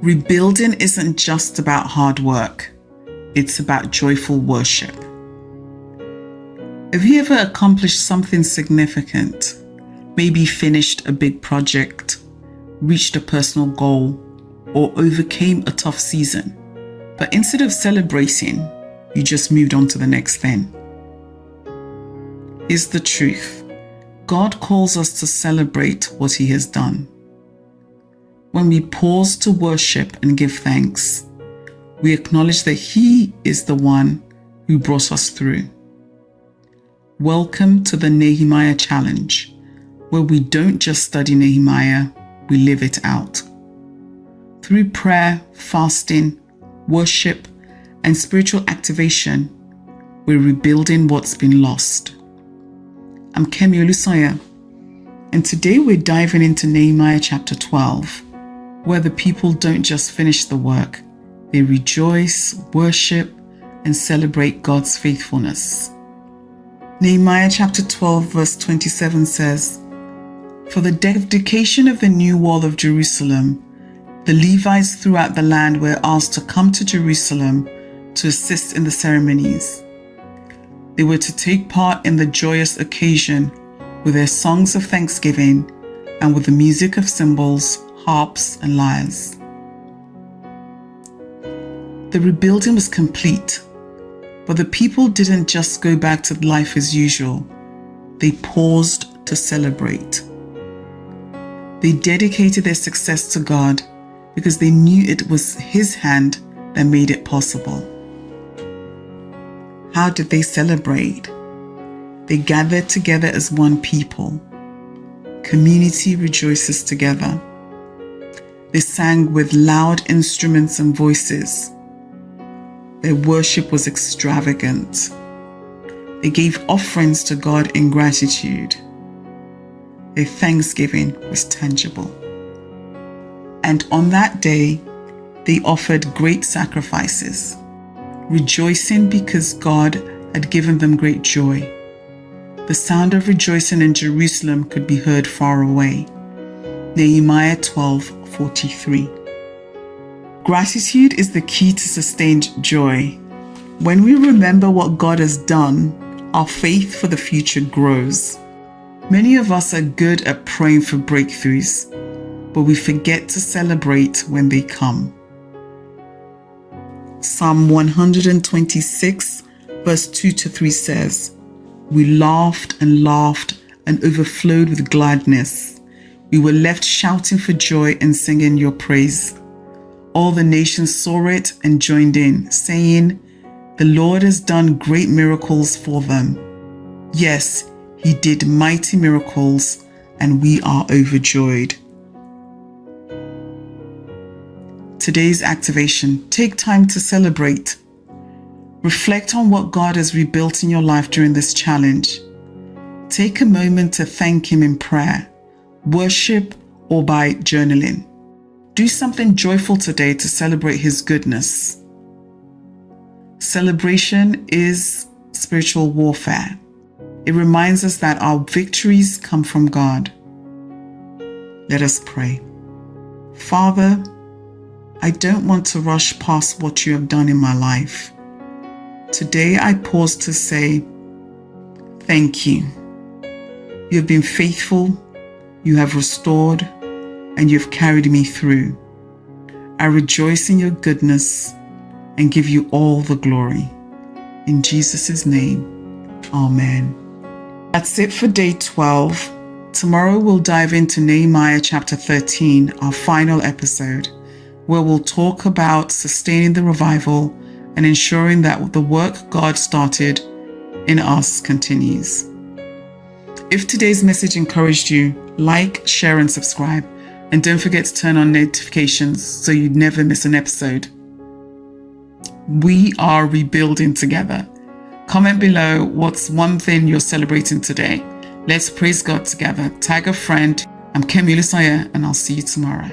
Rebuilding isn't just about hard work. It's about joyful worship. Have you ever accomplished something significant? Maybe finished a big project, reached a personal goal, or overcame a tough season. But instead of celebrating, you just moved on to the next thing. Here's the truth. God calls us to celebrate what He has done. When we pause to worship and give thanks, we acknowledge that He is the one who brought us through. Welcome to the Nehemiah Challenge, where we don't just study Nehemiah, we live it out. Through prayer, fasting, worship, and spiritual activation, we're rebuilding what's been lost. I'm Kemi Olusanya, and today we're diving into Nehemiah chapter 12, where the people don't just finish the work, they rejoice, worship, and celebrate God's faithfulness. Nehemiah chapter 12 verse 27 says, "For the dedication of the new wall of Jerusalem, the Levites throughout the land were asked to come to Jerusalem to assist in the ceremonies. They were to take part in the joyous occasion with their songs of thanksgiving and with the music of cymbals, harps, and lyres." The rebuilding was complete, but the people didn't just go back to life as usual. They paused to celebrate. They dedicated their success to God because they knew it was His hand that made it possible. How did they celebrate? They gathered together as one people. Community rejoices together. They sang with loud instruments and voices. Their worship was extravagant. They gave offerings to God in gratitude. Their thanksgiving was tangible. And on that day, they offered great sacrifices, rejoicing because God had given them great joy. The sound of rejoicing in Jerusalem could be heard far away. Nehemiah 12:43. Gratitude is the key to sustained joy. When we remember what God has done, our faith for the future grows. Many of us are good at praying for breakthroughs, but we forget to celebrate when they come. Psalm 126 verse 2-3 says, "We laughed and overflowed with gladness. We were left shouting for joy and singing your praise. All the nations saw it and joined in, saying, 'The Lord has done great miracles for them. Yes, He did mighty miracles, and we are overjoyed.'" Today's activation: take time to celebrate. Reflect on what God has rebuilt in your life during this challenge. Take a moment to thank Him in prayer, worship, or by journaling. Do something joyful today to celebrate His goodness. Celebration is spiritual warfare. It reminds us that our victories come from God. Let us pray. Father, I don't want to rush past what you have done in my life. Today I pause to say, thank you. You have been faithful, you have restored, and you have carried me through. I rejoice in your goodness and give you all the glory. In Jesus' name, amen. That's it for day 12. Tomorrow we'll dive into Nehemiah chapter 13, our final episode, where we'll talk about sustaining the revival and ensuring that the work God started in us continues. If today's message encouraged you, like, share, and subscribe. And don't forget to turn on notifications so you never miss an episode. We are rebuilding together. Comment below what's one thing you're celebrating today. Let's praise God together. Tag a friend. I'm Kemi Olusanya, and I'll see you tomorrow.